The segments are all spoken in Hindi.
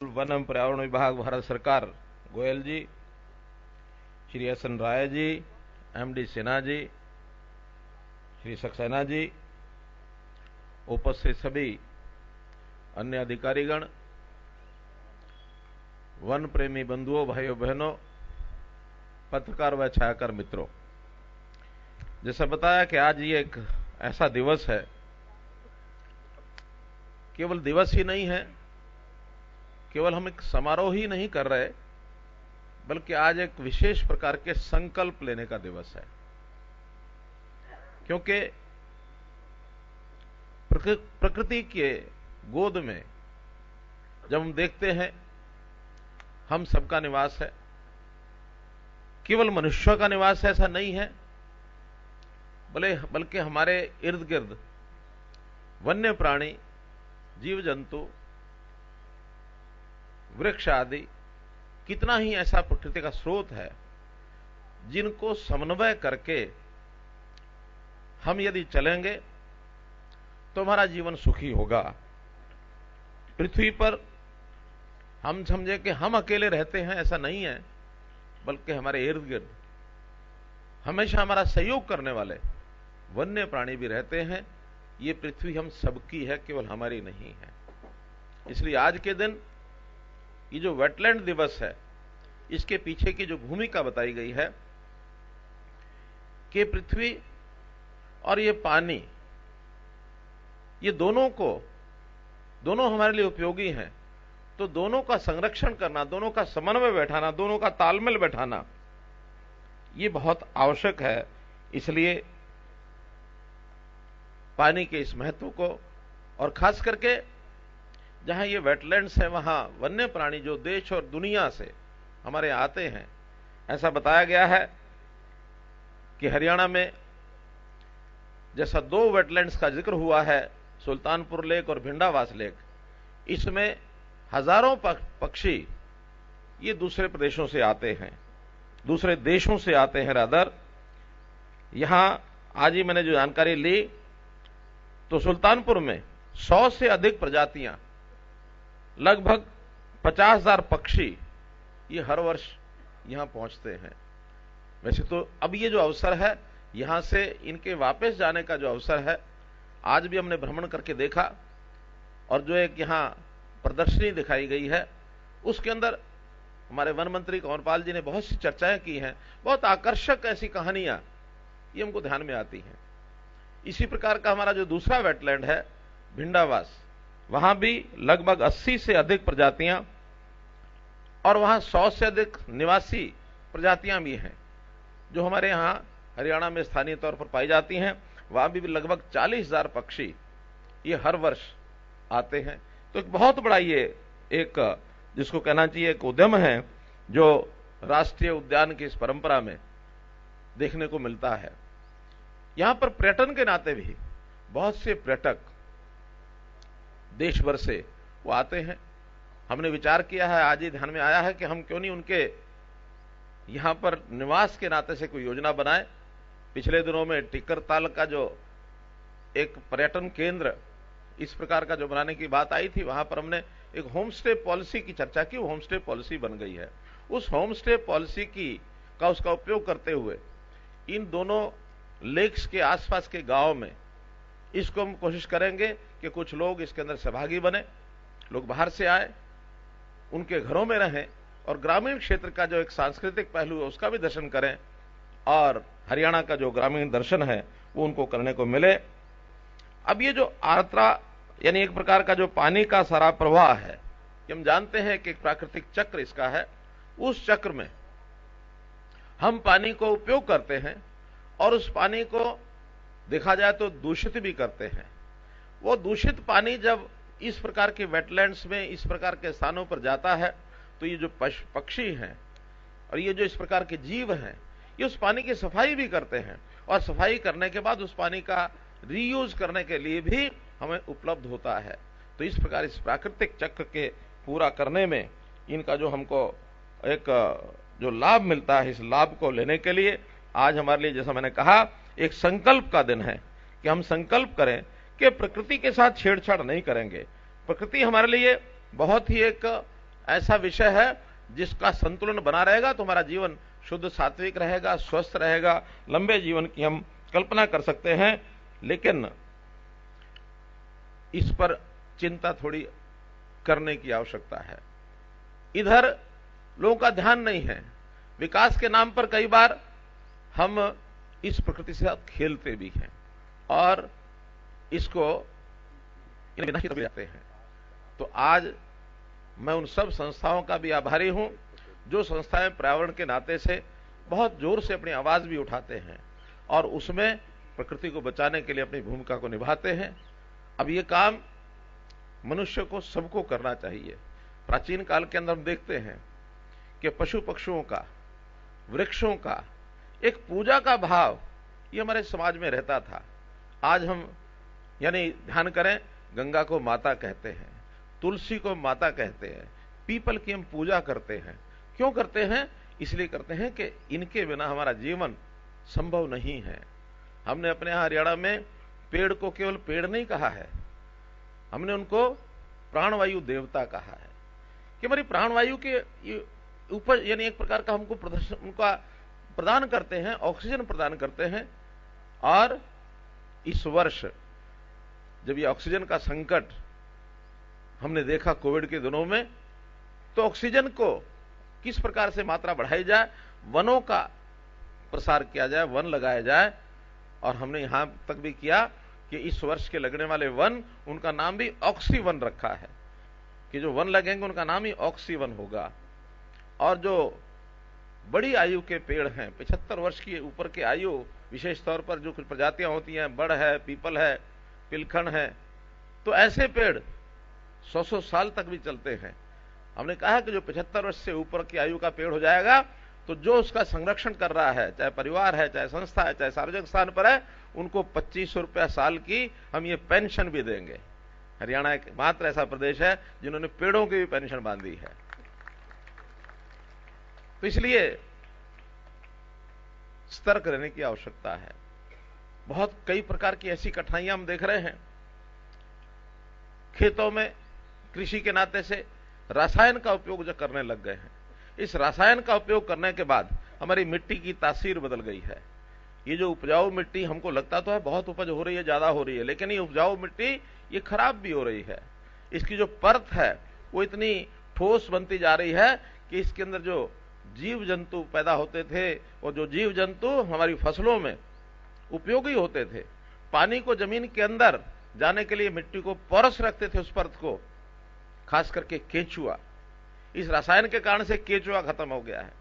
वन एवं पर्यावरण विभाग भारत सरकार गोयल जी, श्री एस.एन. राय जी, एम.डी. सिन्हा जी, श्री सक्सेना जी, उपस्थित सभी अन्य अधिकारीगण, वन प्रेमी बंधुओं, भाइयों बहनों, पत्रकार व छायाकार मित्रों, जैसा बताया कि आज ये एक ऐसा दिवस है, केवल दिवस ही नहीं है, केवल हम एक समारोह ही नहीं कर रहे, बल्कि आज एक विशेष प्रकार के संकल्प लेने का दिवस है। क्योंकि प्रकृति के गोद में जब हम देखते हैं हम सबका निवास है, केवल मनुष्यों का निवास ऐसा नहीं है, बल्कि हमारे इर्द गिर्द वन्य प्राणी, जीव जंतु, वृक्ष आदि कितना ही ऐसा प्रकृति का स्रोत है जिनको समन्वय करके हम यदि चलेंगे तो हमारा जीवन सुखी होगा। पृथ्वी पर हम समझे कि हम अकेले रहते हैं, ऐसा नहीं है, बल्कि हमारे इर्द गिर्द हमेशा हमारा सहयोग करने वाले वन्य प्राणी भी रहते हैं। ये पृथ्वी हम सबकी है, केवल हमारी नहीं है। इसलिए आज के दिन ये जो वेटलैंड दिवस है, इसके पीछे की जो भूमिका बताई गई है कि पृथ्वी और ये पानी, ये दोनों हमारे लिए उपयोगी हैं, तो दोनों का संरक्षण करना, दोनों का समन्वय बैठाना, दोनों का तालमेल बैठाना, ये बहुत आवश्यक है। इसलिए पानी के इस महत्व को, और खास करके जहां ये वेटलैंड्स हैं, वहां वन्य प्राणी जो देश और दुनिया से हमारे यहां आते हैं, ऐसा बताया गया है कि हरियाणा में जैसा 2 वेटलैंड्स का जिक्र हुआ है, सुल्तानपुर लेक और भिंडावास लेक, इसमें हजारों पक्षी ये दूसरे प्रदेशों से आते हैं, दूसरे देशों से आते हैं रादर। यहां आज ही मैंने जो जानकारी ली तो सुल्तानपुर में 100 से अधिक प्रजातियां, लगभग 50,000 पक्षी ये हर वर्ष यहां पहुंचते हैं। वैसे तो अब ये जो अवसर है, यहां से इनके वापस जाने का जो अवसर है, आज भी हमने भ्रमण करके देखा, और जो एक यहां प्रदर्शनी दिखाई गई है, उसके अंदर हमारे वन मंत्री कंवरपाल जी ने बहुत सी चर्चाएं की हैं, बहुत आकर्षक ऐसी कहानियां ये हमको ध्यान में आती हैं। इसी प्रकार का हमारा जो दूसरा वेटलैंड है भिंडावास, वहां भी लगभग 80 से अधिक प्रजातियां, और वहां 100 से अधिक निवासी प्रजातियां भी हैं जो हमारे यहां हरियाणा में स्थानीय तौर पर पाई जाती हैं। वहां भी लगभग 40,000 पक्षी ये हर वर्ष आते हैं। तो एक बहुत बड़ा ये एक, जिसको कहना चाहिए, एक उद्यम है जो राष्ट्रीय उद्यान की इस परंपरा में देखने को मिलता है। यहां पर पर्यटन के नाते भी बहुत से पर्यटक देश भर से वो आते हैं। हमने विचार किया है, आज ही ध्यान में आया है कि हम क्यों नहीं उनके यहां पर निवास के नाते से कोई योजना बनाए। पिछले दिनों में टिक्करताल का जो एक पर्यटन केंद्र इस प्रकार का जो बनाने की बात आई थी, वहां पर हमने एक होम स्टे पॉलिसी की चर्चा की। होम स्टे पॉलिसी बन गई है। उस होम स्टे पॉलिसी का उसका उपयोग करते हुए इन दोनों लेक्स के आसपास के गांव में इसको हम कोशिश करेंगे कि कुछ लोग इसके अंदर सहभागी बने, लोग बाहर से आए, उनके घरों में रहें, और ग्रामीण क्षेत्र का जो एक सांस्कृतिक पहलू है उसका भी दर्शन करें, और हरियाणा का जो ग्रामीण दर्शन है वो उनको करने को मिले। अब ये जो आर्द्रा, यानी एक प्रकार का जो पानी का सारा प्रवाह है, कि हम जानते हैं कि एक प्राकृतिक चक्र इसका है, उस चक्र में हम पानी को उपयोग करते हैं, और उस पानी को देखा जाए तो दूषित भी करते हैं। वो दूषित पानी जब इस प्रकार के वेटलैंड्स में, इस प्रकार के स्थानों पर जाता है, तो ये जो पक्षी हैं और ये जो इस प्रकार के जीव हैं, ये उस पानी की सफाई भी करते हैं, और सफाई करने के बाद उस पानी का रीयूज करने के लिए भी हमें उपलब्ध होता है। तो इस प्रकार इस प्राकृतिक चक्र के पूरा करने में इनका जो हमको एक जो लाभ मिलता है, इस लाभ को लेने के लिए आज हमारे लिए, जैसा मैंने कहा, एक संकल्प का दिन है कि हम संकल्प करें कि प्रकृति के साथ छेड़छाड़ नहीं करेंगे। प्रकृति हमारे लिए बहुत ही एक ऐसा विषय है जिसका संतुलन बना रहेगा तो हमारा जीवन शुद्ध सात्विक रहेगा, स्वस्थ रहेगा, लंबे जीवन की हम कल्पना कर सकते हैं। लेकिन इस पर चिंता थोड़ी करने की आवश्यकता है। इधर लोगों का ध्यान नहीं है। विकास के नाम पर कई बार हम इस प्रकृति से साथ खेलते भी हैं और इसको विनाशित भी जाते हैं। तो आज मैं उन सब संस्थाओं का भी आभारी हूं जो संस्थाएं पर्यावरण के नाते से बहुत जोर से अपनी आवाज भी उठाते हैं और उसमें प्रकृति को बचाने के लिए अपनी भूमिका को निभाते हैं। अब ये काम मनुष्य को सबको करना चाहिए। प्राचीन काल के अंदर हम देखते हैं कि पशु पक्षियों का, वृक्षों का एक पूजा का भाव ये हमारे समाज में रहता था। आज हम यानी ध्यान करें, गंगा को माता कहते हैं, तुलसी को माता कहते हैं, पीपल की हम पूजा करते हैं। क्यों करते हैं? इसलिए करते हैं कि इनके बिना हमारा जीवन संभव नहीं है। हमने अपने यहां हरियाणा में पेड़ को केवल पेड़ नहीं कहा है, हमने उनको प्राणवायु देवता कहा है कि हमारी प्राणवायु के ऊपर यानी एक प्रकार का हमको उनका प्रदान करते हैं, ऑक्सीजन प्रदान करते हैं। और इस वर्ष जब ये ऑक्सीजन का संकट हमने देखा कोविड के दिनों में, तो ऑक्सीजन को किस प्रकार से मात्रा बढ़ाई जाए, वनों का प्रसार किया जाए, वन लगाया जाए। और हमने यहां तक भी किया कि इस वर्ष के लगने वाले वन, उनका नाम भी ऑक्सी वन रखा है कि जो वन लगेंगे उनका नाम ही ऑक्सी वन होगा। और जो बड़ी आयु के पेड़ हैं, 75 वर्ष की ऊपर के आयु, विशेष तौर पर जो कुछ प्रजातियां होती हैं, बड़ है, पीपल है, पिलखन है, तो ऐसे पेड़ 100-100 साल तक भी चलते हैं। हमने कहा कि जो 75 वर्ष से ऊपर की आयु का पेड़ हो जाएगा तो जो उसका संरक्षण कर रहा है, चाहे परिवार है, चाहे संस्था है, चाहे सार्वजनिक स्थान पर है, उनको 2500 रुपया साल की हम ये पेंशन भी देंगे। हरियाणा एक मात्र ऐसा प्रदेश है जिन्होंने पेड़ों की भी पेंशन बांधी है। तो इसलिए सतर्क रहने की आवश्यकता है। बहुत कई प्रकार की ऐसी कठिनाइयां हम देख रहे हैं। खेतों में कृषि के नाते से रसायन का उपयोग जो करने लग गए हैं, इस रसायन का उपयोग करने के बाद हमारी मिट्टी की तासीर बदल गई है। ये जो उपजाऊ मिट्टी हमको लगता तो है बहुत उपज हो रही है, ज्यादा हो रही है, लेकिन ये उपजाऊ मिट्टी ये खराब भी हो रही है। इसकी जो परत है वो इतनी ठोस बनती जा रही है कि इसके अंदर जो जीव जंतु पैदा होते थे और जो जीव जंतु हमारी फसलों में उपयोगी होते थे, पानी को जमीन के अंदर जाने के लिए मिट्टी को पोरस रखते थे, उस परत को, खास करके केंचुआ। इस रसायन के कारण से केंचुआ खत्म हो गया है।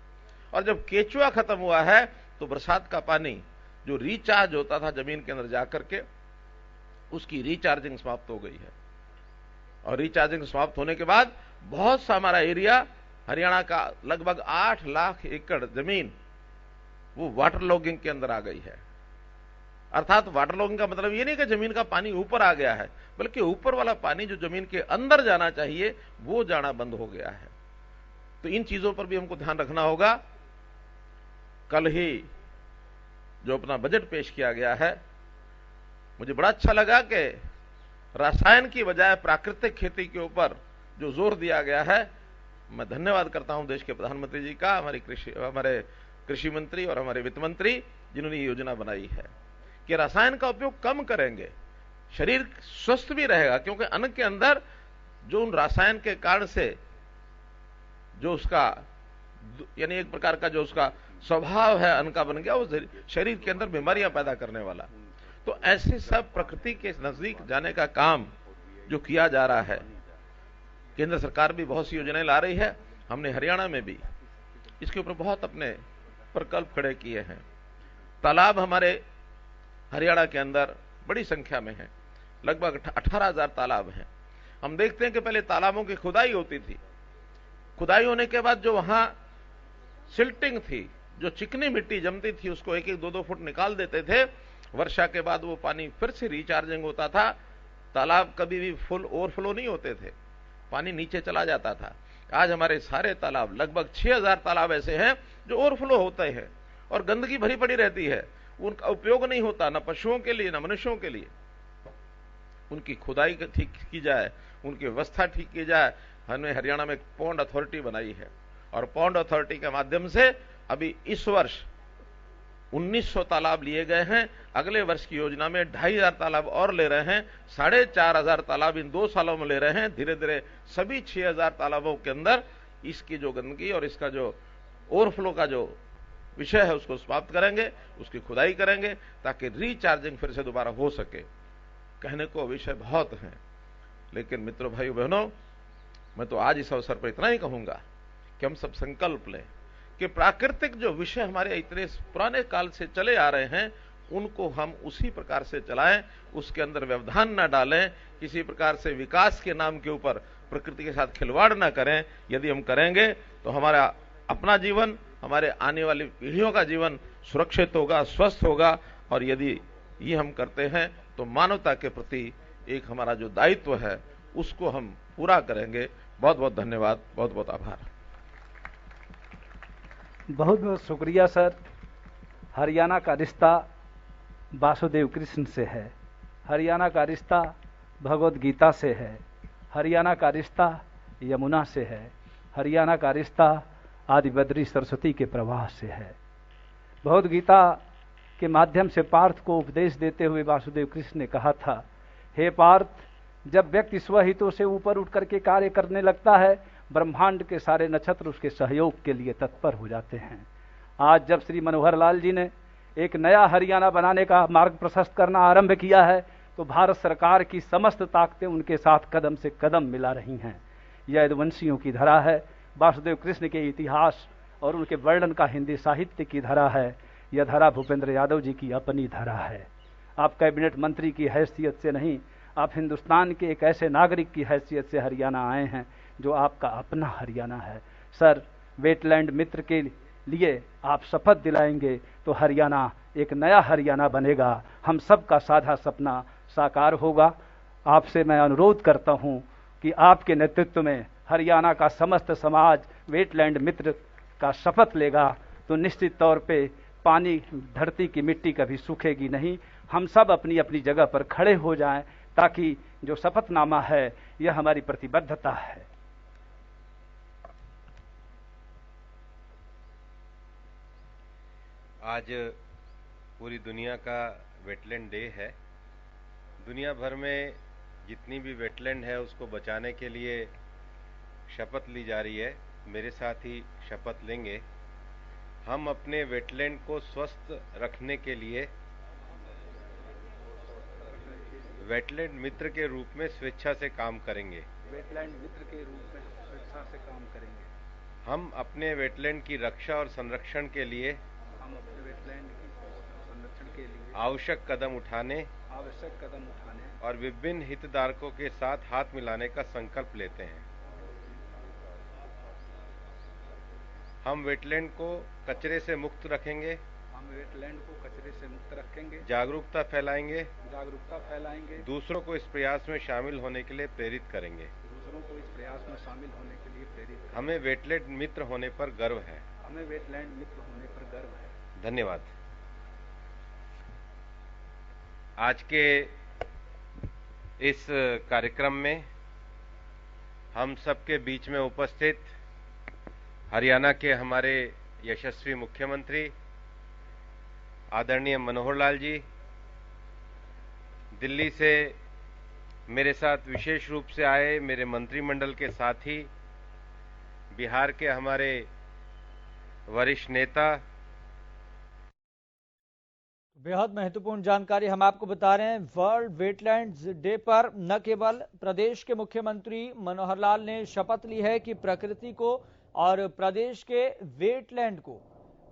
और जब केंचुआ खत्म हुआ है तो बरसात का पानी जो रिचार्ज होता था जमीन के अंदर जाकर के, उसकी रिचार्जिंग समाप्त हो गई है। और रिचार्जिंग समाप्त होने के बाद बहुत सा हमारा एरिया, हरियाणा का लगभग 8 लाख एकड़ जमीन वो वाटर लॉगिंग के अंदर आ गई है। अर्थात वाटर लॉगिंग का मतलब ये नहीं कि जमीन का पानी ऊपर आ गया है, बल्कि ऊपर वाला पानी जो जमीन के अंदर जाना चाहिए वो जाना बंद हो गया है। तो इन चीजों पर भी हमको ध्यान रखना होगा। कल ही जो अपना बजट पेश किया गया है, मुझे बड़ा अच्छा लगा कि रसायन की बजाय प्राकृतिक खेती के ऊपर जो जोर दिया गया है। मैं धन्यवाद करता हूं देश के प्रधानमंत्री जी का, हमारे कृषि मंत्री और हमारे वित्त मंत्री जिन्होंने ये योजना बनाई है कि रसायन का उपयोग कम करेंगे, शरीर स्वस्थ भी रहेगा। क्योंकि अन्न के अंदर जो उन रसायन के कारण से जो उसका यानी एक प्रकार का जो उसका स्वभाव है अन्न का बन गया, वो शरीर के अंदर बीमारियां पैदा करने वाला। तो ऐसे सब प्रकृति के नजदीक जाने का काम जो किया जा रहा है, केंद्र सरकार भी बहुत सी योजनाएं ला रही है। हमने हरियाणा में भी इसके ऊपर बहुत अपने प्रकल्प खड़े किए हैं। तालाब हमारे हरियाणा के अंदर बड़ी संख्या में है, लगभग 18,000 तालाब हैं। हम देखते हैं कि पहले तालाबों की खुदाई होती थी, खुदाई होने के बाद जो वहां सिल्टिंग थी, जो चिकनी मिट्टी जमती थी, उसको 1-2 फुट निकाल देते थे। वर्षा के बाद वो पानी फिर से रिचार्जिंग होता था, तालाब कभी भी फुल ओवरफ्लो नहीं होते थे, पानी नीचे चला जाता था। आज हमारे सारे तालाब, लगभग 6,000 तालाब ऐसे हैं जो ओवरफ्लो होते हैं और गंदगी भरी पड़ी रहती है, उनका उपयोग नहीं होता, न पशुओं के लिए न मनुष्यों के लिए। उनकी खुदाई की जाए, उनकी व्यवस्था ठीक की जाए। हमने हरियाणा में एक पौंड अथॉरिटी बनाई है और पौंड अथॉरिटी के माध्यम से अभी इस वर्ष 1900 तालाब लिए गए हैं। अगले वर्ष की योजना में 2500 तालाब और ले रहे हैं। 4500 तालाब इन 2 सालों में ले रहे हैं। धीरे धीरे सभी 6000 तालाबों के अंदर इसकी जो गंदगी और इसका जो ओवरफ्लो का जो विषय है उसको समाप्त करेंगे, उसकी खुदाई करेंगे ताकि रिचार्जिंग फिर से दोबारा हो सके। कहने को विषय बहुत हैं, लेकिन मित्रों, भाइयों, बहनों, मैं तो आज इस अवसर पर इतना ही कहूंगा कि हम सब संकल्प लें कि प्राकृतिक जो विषय हमारे इतने पुराने काल से चले आ रहे हैं उनको हम उसी प्रकार से चलाएं, उसके अंदर व्यवधान न डालें, किसी प्रकार से विकास के नाम के ऊपर प्रकृति के साथ खिलवाड़ न करें। यदि हम करेंगे तो हमारा अपना जीवन, हमारे आने वाली पीढ़ियों का जीवन सुरक्षित होगा, स्वस्थ होगा। और यदि ये हम करते हैं तो मानवता के प्रति एक हमारा जो दायित्व है उसको हम पूरा करेंगे। बहुत बहुत धन्यवाद, बहुत बहुत आभार। बहुत बहुत शुक्रिया सर। हरियाणा का रिश्ता वासुदेव कृष्ण से है, हरियाणा का रिश्ता भगवद गीता से है, हरियाणा का रिश्ता यमुना से है, हरियाणा का रिश्ता आदि बद्री सरस्वती के प्रवाह से है। भगवद गीता के माध्यम से पार्थ को उपदेश देते हुए वासुदेव कृष्ण ने कहा था, हे पार्थ, जब व्यक्ति स्वहितों से ऊपर उठ करके कार्य करने लगता है, ब्रह्मांड के सारे नक्षत्र उसके सहयोग के लिए तत्पर हो जाते हैं। आज जब श्री मनोहर लाल जी ने एक नया हरियाणा बनाने का मार्ग प्रशस्त करना आरंभ किया है, तो भारत सरकार की समस्त ताकतें उनके साथ कदम से कदम मिला रही हैं। यह यदुवंशियों की धरा है, वासुदेव कृष्ण के इतिहास और उनके वर्णन का हिंदी साहित्य की धरा है। यह धरा भूपेंद्र यादव जी की अपनी धरा है। आप कैबिनेट मंत्री की हैसियत से नहीं, आप हिंदुस्तान के एक ऐसे नागरिक की हैसियत से हरियाणा आए हैं जो आपका अपना हरियाणा है। सर, वेटलैंड मित्र के लिए आप शपथ दिलाएंगे तो हरियाणा एक नया हरियाणा बनेगा, हम सब का साझा सपना साकार होगा। आपसे मैं अनुरोध करता हूं कि आपके नेतृत्व में हरियाणा का समस्त समाज वेटलैंड मित्र का शपथ लेगा तो निश्चित तौर पे पानी, धरती की मिट्टी कभी सूखेगी नहीं। हम सब अपनी अपनी जगह पर खड़े हो जाएं ताकि जो शपथनामा है यह हमारी प्रतिबद्धता है। आज पूरी दुनिया का वेटलैंड डे है। दुनिया भर में जितनी भी वेटलैंड है उसको बचाने के लिए शपथ ली जा रही है। मेरे साथ ही शपथ लेंगे। हम अपने वेटलैंड को स्वस्थ रखने के लिए वेटलैंड मित्र के रूप में स्वेच्छा से काम करेंगे। वेटलैंड मित्र के रूप में स्वेच्छा से काम करेंगे। हम अपने वेटलैंड की रक्षा और संरक्षण के लिए आवश्यक कदम उठाने और विभिन्न हितधारकों के साथ हाथ मिलाने का संकल्प लेते हैं। हम वेटलैंड को कचरे से मुक्त रखेंगे। जागरूकता फैलाएंगे। दूसरों को इस प्रयास में शामिल होने के लिए प्रेरित करेंगे। हमें वेटलैंड मित्र होने पर गर्व है। धन्यवाद। आज के इस कार्यक्रम में हम सबके बीच में उपस्थित हरियाणा के हमारे यशस्वी मुख्यमंत्री आदरणीय मनोहर लाल जी, दिल्ली से मेरे साथ विशेष रूप से आए मेरे मंत्रिमंडल के साथी, बिहार के हमारे वरिष्ठ नेता। बेहद महत्वपूर्ण जानकारी हम आपको बता रहे हैं। वर्ल्ड वेटलैंड्स डे पर न केवल प्रदेश के मुख्यमंत्री मनोहर लाल ने शपथ ली है कि प्रकृति को और प्रदेश के वेटलैंड को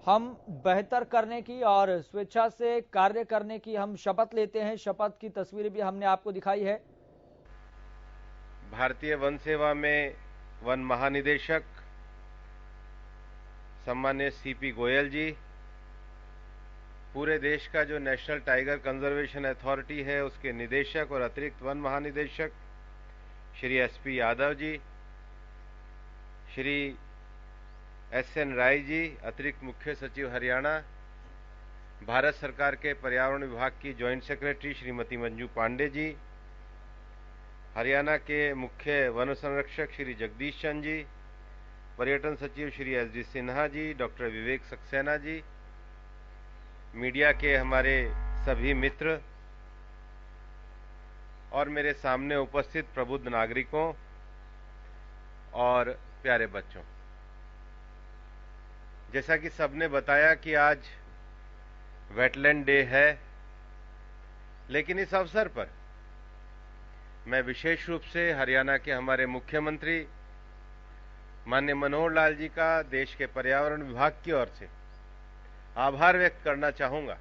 हम बेहतर करने की और स्वेच्छा से कार्य करने की हम शपथ लेते हैं। शपथ की तस्वीरें भी हमने आपको दिखाई है। भारतीय वन सेवा में वन महानिदेशक सम्मान्य सीपी गोयल जी, पूरे देश का जो नेशनल टाइगर कंजर्वेशन अथॉरिटी है उसके निदेशक और अतिरिक्त वन महानिदेशक श्री एसपी यादव जी, श्री एसएन राय जी, अतिरिक्त मुख्य सचिव हरियाणा, भारत सरकार के पर्यावरण विभाग की जॉइंट सेक्रेटरी श्रीमती मंजू पांडे जी, हरियाणा के मुख्य वन संरक्षक श्री जगदीश चंद जी, पर्यटन सचिव श्री एस.डी. सिन्हा जी, डॉक्टर विवेक सक्सेना जी, मीडिया के हमारे सभी मित्र और मेरे सामने उपस्थित प्रबुद्ध नागरिकों और प्यारे बच्चों, जैसा कि सबने बताया कि आज वेटलैंड डे है, लेकिन इस अवसर पर मैं विशेष रूप से हरियाणा के हमारे मुख्यमंत्री माननीय मनोहर लाल जी का देश के पर्यावरण विभाग की ओर से आभार व्यक्त करना चाहूंगा,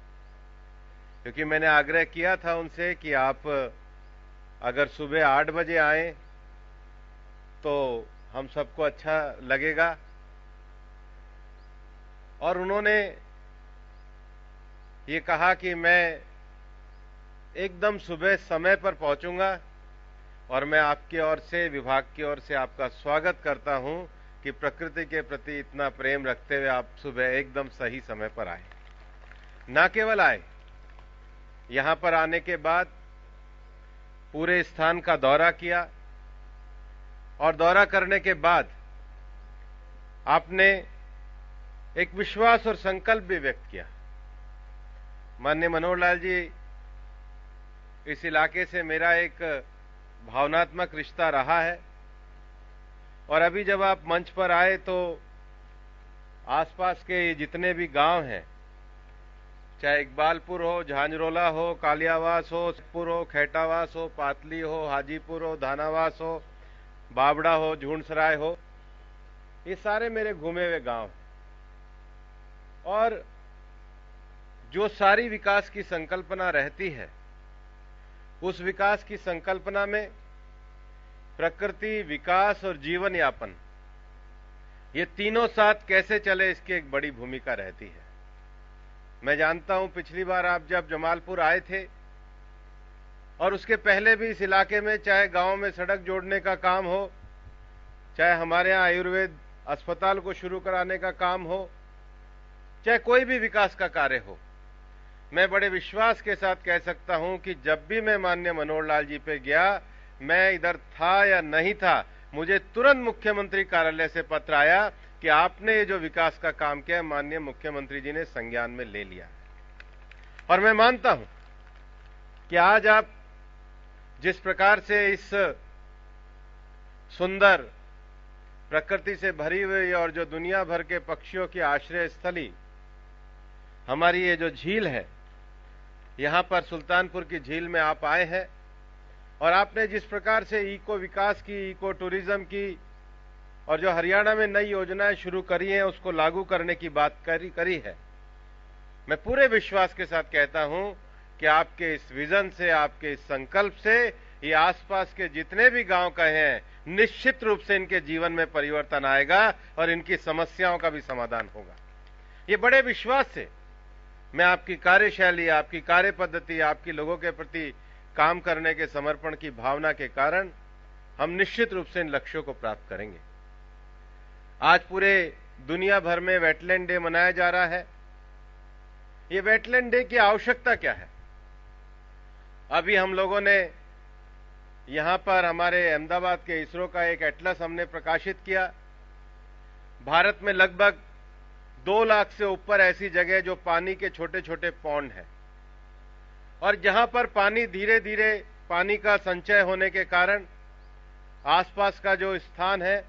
क्योंकि मैंने आग्रह किया था उनसे कि आप अगर सुबह 8 बजे आए तो हम सबको अच्छा लगेगा, और उन्होंने ये कहा कि मैं एकदम सुबह समय पर पहुंचूंगा, और मैं आपकी ओर से, विभाग की ओर से आपका स्वागत करता हूं कि प्रकृति के प्रति इतना प्रेम रखते हुए आप सुबह एकदम सही समय पर आए। न केवल आए, यहां पर आने के बाद पूरे स्थान का दौरा किया, और दौरा करने के बाद आपने एक विश्वास और संकल्प भी व्यक्त किया। माननीय मनोहर लाल जी, इस इलाके से मेरा एक भावनात्मक रिश्ता रहा है, और अभी जब आप मंच पर आए तो आसपास के जितने भी गांव हैं, चाहे इकबालपुर हो, झांझरोला हो, कालियावास हो, सिद्धपुर हो, खेटावास हो, पातली हो, हाजीपुर हो, धानावास हो, बाबड़ा हो, झुंडसराय हो, ये सारे मेरे घूमे हुए गांव हैं। और जो सारी विकास की संकल्पना रहती है, उस विकास की संकल्पना में प्रकृति, विकास और जीवन यापन, ये तीनों साथ कैसे चले, इसकी एक बड़ी भूमिका रहती है। मैं जानता हूं पिछली बार आप जब जमालपुर आए थे, और उसके पहले भी इस इलाके में चाहे गांव में सड़क जोड़ने का काम हो, चाहे हमारे यहां आयुर्वेद अस्पताल को शुरू कराने का काम हो, चाहे कोई भी विकास का कार्य हो, मैं बड़े विश्वास के साथ कह सकता हूं कि जब भी मैं माननीय मनोहर लाल जी पे गया, मैं इधर था या नहीं था, मुझे तुरंत मुख्यमंत्री कार्यालय से पत्र आया कि आपने ये जो विकास का काम किया, माननीय मुख्यमंत्री जी ने संज्ञान में ले लिया। और मैं मानता हूं कि आज आप जिस प्रकार से इस सुंदर प्रकृति से भरी हुई और जो दुनिया भर के पक्षियों की आश्रय स्थली हमारी ये जो झील है, यहां पर सुल्तानपुर की झील में आप आए हैं, और आपने जिस प्रकार से इको विकास की, इको टूरिज्म की, और जो हरियाणा में नई योजनाएं शुरू करी हैं उसको लागू करने की बात करी है, मैं पूरे विश्वास के साथ कहता हूं कि आपके इस विजन से, आपके इस संकल्प से ये आसपास के जितने भी गांव कहे हैं, निश्चित रूप से इनके जीवन में परिवर्तन आएगा और इनकी समस्याओं का भी समाधान होगा। ये बड़े विश्वास से मैं आपकी कार्यशैली, आपकी कार्य पद्धति, आपकी लोगों के प्रति काम करने के समर्पण की भावना के कारण हम निश्चित रूप से इन लक्ष्यों को प्राप्त करेंगे। आज पूरे दुनिया भर में वेटलैंड डे मनाया जा रहा है। ये वेटलैंड डे की आवश्यकता क्या है? अभी हम लोगों ने यहां पर हमारे अहमदाबाद के इसरो का एक एटलस हमने प्रकाशित किया। भारत में लगभग 2 लाख से ऊपर ऐसी जगह जो पानी के छोटे छोटे पॉन्ड हैं, और जहां पर पानी धीरे धीरे पानी का संचय होने के कारण आसपास का जो स्थान है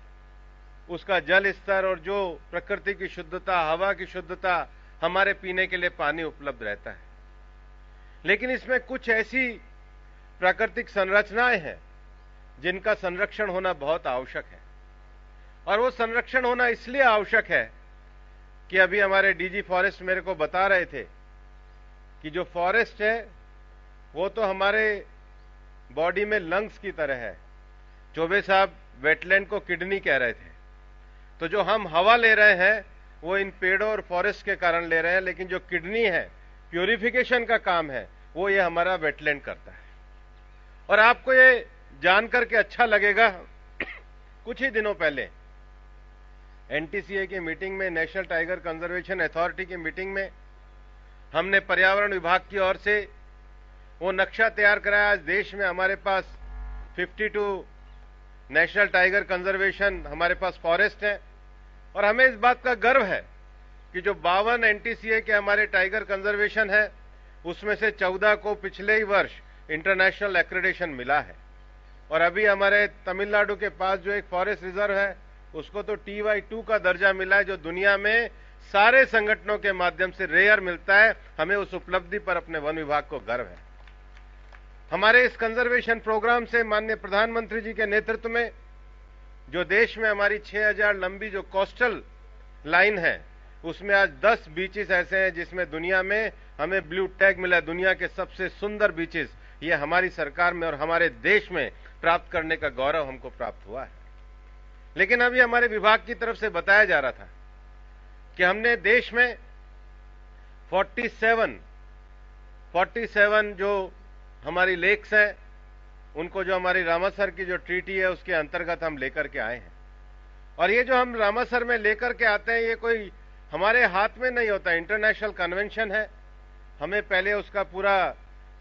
उसका जल स्तर और जो प्रकृति की शुद्धता, हवा की शुद्धता, हमारे पीने के लिए पानी उपलब्ध रहता है। लेकिन इसमें कुछ ऐसी प्राकृतिक संरचनाएं हैं जिनका संरक्षण होना बहुत आवश्यक है, और वो संरक्षण होना इसलिए आवश्यक है कि अभी हमारे डीजी फॉरेस्ट मेरे को बता रहे थे कि जो फॉरेस्ट है वो तो हमारे बॉडी में लंग्स की तरह है। चौबे साहब वेटलैंड को किडनी कह रहे थे। तो जो हम हवा ले रहे हैं वो इन पेड़ों और फॉरेस्ट के कारण ले रहे हैं, लेकिन जो किडनी है, प्यूरिफिकेशन का काम है, वो ये हमारा वेटलैंड करता है। और आपको ये जानकर के अच्छा लगेगा, कुछ ही दिनों पहले एनटीसीए की मीटिंग में, नेशनल टाइगर कंजर्वेशन अथॉरिटी की मीटिंग में, हमने पर्यावरण विभाग की ओर से वो नक्शा तैयार कराया। आज देश में हमारे पास 52 नेशनल टाइगर कंजर्वेशन हमारे पास फॉरेस्ट है, और हमें इस बात का गर्व है कि जो 52 एनटीसीए के हमारे टाइगर कंजर्वेशन है, उसमें से 14 को पिछले ही वर्ष इंटरनेशनल एक्रेडिटेशन मिला है। और अभी हमारे तमिलनाडु के पास जो एक फॉरेस्ट रिजर्व है, उसको तो TY2 का दर्जा मिला है, जो दुनिया में सारे संगठनों के माध्यम से रेयर मिलता है। हमें उस उपलब्धि पर अपने वन विभाग को गर्व है। हमारे इस कंजर्वेशन प्रोग्राम से माननीय प्रधानमंत्री जी के नेतृत्व में जो देश में हमारी 6000 लंबी जो कोस्टल लाइन है, उसमें आज 10 बीचेस ऐसे हैं जिसमें दुनिया में हमें ब्लू टैग मिला। दुनिया के सबसे सुंदर बीचेस ये हमारी सरकार में और हमारे देश में प्राप्त करने का गौरव हमको प्राप्त हुआ है। लेकिन अभी हमारे विभाग की तरफ से बताया जा रहा था कि हमने देश में 47 जो हमारी लेक्स हैं, उनको जो हमारी रामासर की जो ट्रीटी है उसके अंतर्गत हम लेकर के आए हैं। और ये जो हम रामासर में लेकर के आते हैं, ये कोई हमारे हाथ में नहीं होता, इंटरनेशनल कन्वेंशन है। हमें पहले उसका पूरा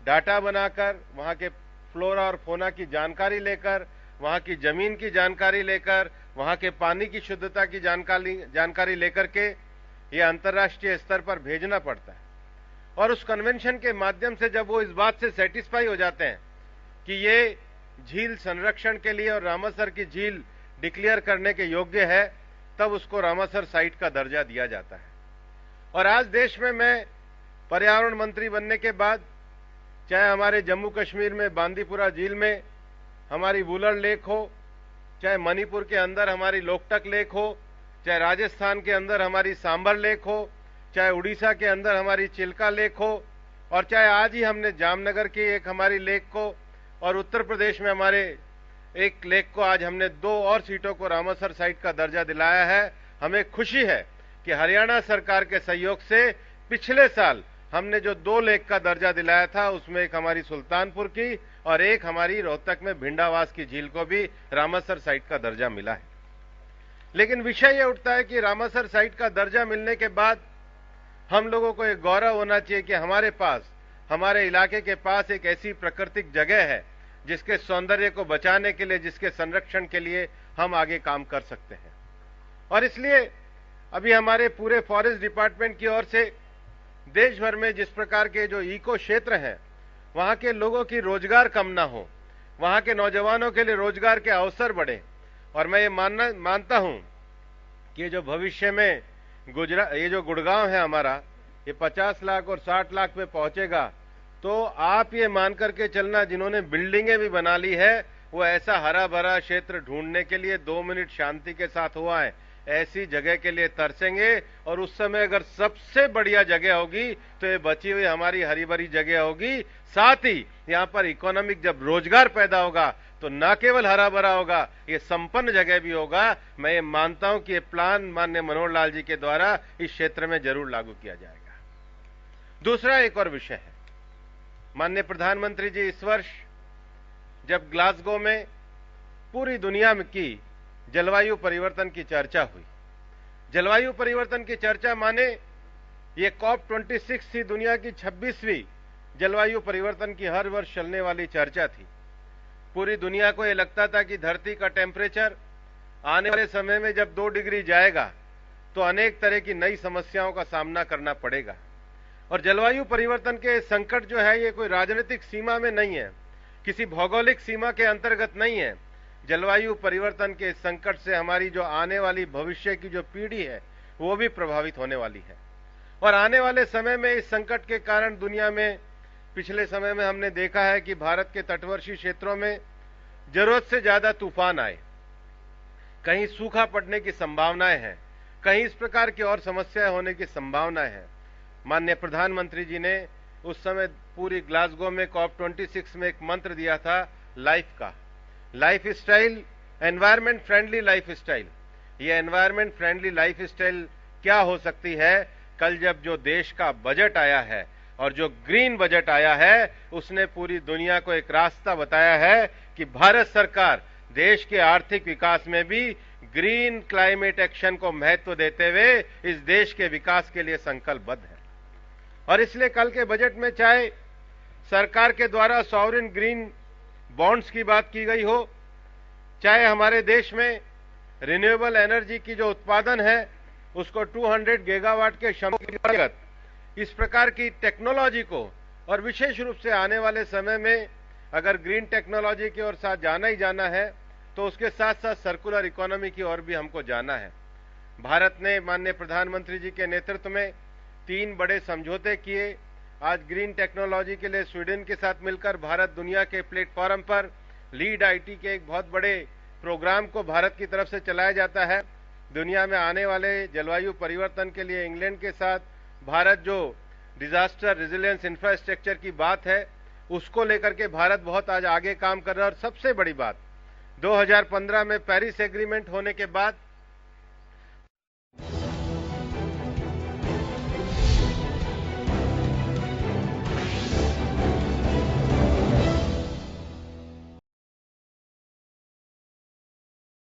डाटा बनाकर, वहां के फ्लोरा और फोना की जानकारी लेकर, वहां की जमीन की जानकारी लेकर, वहां के पानी की शुद्धता की जानकारी लेकर के ये अंतर्राष्ट्रीय स्तर पर भेजना पड़ता है। और उस कन्वेंशन के माध्यम से जब वो इस बात से सेटिस्फाई हो जाते हैं कि ये झील संरक्षण के लिए और रामासर की झील डिक्लेयर करने के योग्य है, तब उसको रामासर साइट का दर्जा दिया जाता है। और आज देश में मैं पर्यावरण मंत्री बनने के बाद, चाहे हमारे जम्मू कश्मीर में बांदीपुरा झील में हमारी वुलर लेक हो, चाहे मणिपुर के अंदर हमारी लोकटक लेक हो, चाहे राजस्थान के अंदर हमारी सांबर लेक हो, चाहे उड़ीसा के अंदर हमारी चिल्का लेक हो, और चाहे आज ही हमने जामनगर की एक हमारी लेक को, और उत्तर प्रदेश में हमारे एक लेक को आज हमने 2 और सीटों को रामासर साइट का दर्जा दिलाया है। हमें खुशी है कि हरियाणा सरकार के सहयोग से पिछले साल हमने जो 2 लेक का दर्जा दिलाया था, उसमें एक हमारी सुल्तानपुर की और एक हमारी रोहतक में भिंडावास की झील को भी रामासर साइट का दर्जा मिला है। लेकिन विषय यह उठता है कि रामासर साइट का दर्जा मिलने के बाद हम लोगों को एक गौरव होना चाहिए कि हमारे पास, हमारे इलाके के पास एक ऐसी प्राकृतिक जगह है जिसके सौंदर्य को बचाने के लिए, जिसके संरक्षण के लिए हम आगे काम कर सकते हैं। और इसलिए अभी हमारे पूरे फॉरेस्ट डिपार्टमेंट की ओर से देश भर में जिस प्रकार के जो इको क्षेत्र हैं, वहां के लोगों की रोजगार कम ना हो, वहां के नौजवानों के लिए रोजगार के अवसर बढ़े। और मैं ये मानता हूं कि ये जो भविष्य में ये जो गुड़गांव है हमारा, ये 50 लाख और 60 लाख पे पहुंचेगा, तो आप ये मान करके चलना, जिन्होंने बिल्डिंगें भी बना ली है, वो ऐसा हरा भरा क्षेत्र ढूंढने के लिए 2 मिनट शांति के साथ हुआ है, ऐसी जगह के लिए तरसेंगे। और उस समय अगर सबसे बढ़िया जगह होगी तो ये बची हुई हमारी हरी भरी जगह होगी। साथ ही यहाँ पर इकोनॉमिक जब रोजगार पैदा होगा तो न केवल हरा भरा होगा, ये संपन्न जगह भी होगा। मैं ये मानता हूं कि ये प्लान माननीय मनोहर लाल जी के द्वारा इस क्षेत्र में जरूर लागू किया जाएगा। दूसरा एक और विषय है, माननीय प्रधानमंत्री जी इस वर्ष जब ग्लासगो में पूरी दुनिया में की जलवायु परिवर्तन की चर्चा हुई, जलवायु परिवर्तन की चर्चा माने ये COP26 थी, दुनिया की 26वीं जलवायु परिवर्तन की हर वर्ष चलने वाली चर्चा थी। पूरी दुनिया को ये लगता था कि धरती का टेम्परेचर आने वाले समय में जब 2 डिग्री जाएगा तो अनेक तरह की नई समस्याओं का सामना करना पड़ेगा। और जलवायु परिवर्तन के संकट जो है, ये कोई राजनीतिक सीमा में नहीं है, किसी भौगोलिक सीमा के अंतर्गत नहीं है। जलवायु परिवर्तन के संकट से हमारी जो आने वाली भविष्य की जो पीढ़ी है, वो भी प्रभावित होने वाली है। और आने वाले समय में इस संकट के कारण दुनिया में पिछले समय में हमने देखा है कि भारत के तटवर्ती क्षेत्रों में जरूरत से ज्यादा तूफान आए, कहीं सूखा पड़ने की संभावनाएं हैं, कहीं इस प्रकार की और समस्याएं होने की संभावनाएं हैं। माननीय प्रधानमंत्री जी ने उस समय पूरी ग्लासगो में COP26 में एक मंत्र दिया था, लाइफ का, life style, environment friendly life style. ये एनवायरमेंट फ्रेंडली लाइफ स्टाइल क्या हो सकती है? कल जब जो देश का बजट आया है और जो ग्रीन बजट आया है, उसने पूरी दुनिया को एक रास्ता बताया है कि भारत सरकार देश के आर्थिक विकास में भी ग्रीन क्लाइमेट एक्शन को महत्व देते हुए इस देश के विकास के लिए संकल्पबद्ध है। और इसलिए कल के बजट में चाहे सरकार के द्वारा सॉवरेन ग्रीन बॉन्ड्स की बात की गई हो, चाहे हमारे देश में रिन्यूएबल एनर्जी की जो उत्पादन है उसको 200 गीगावाट के क्षमता के, इस प्रकार की टेक्नोलॉजी को, और विशेष रूप से आने वाले समय में अगर ग्रीन टेक्नोलॉजी की ओर साथ जाना ही जाना है तो उसके साथ साथ सर्कुलर इकोनॉमी की ओर भी हमको जाना है। भारत ने माननीय प्रधानमंत्री जी के नेतृत्व में 3 बड़े समझौते किए। आज ग्रीन टेक्नोलॉजी के लिए स्वीडन के साथ मिलकर भारत दुनिया के प्लेटफॉर्म पर लीड आईटी के एक बहुत बड़े प्रोग्राम को भारत की तरफ से चलाया जाता है। दुनिया में आने वाले जलवायु परिवर्तन के लिए इंग्लैंड के साथ भारत जो डिजास्टर रेजिलियंस इंफ्रास्ट्रक्चर की बात है उसको लेकर के भारत बहुत आज आगे काम कर रहा है। और सबसे बड़ी बात 2015 में पेरिस एग्रीमेंट होने के बाद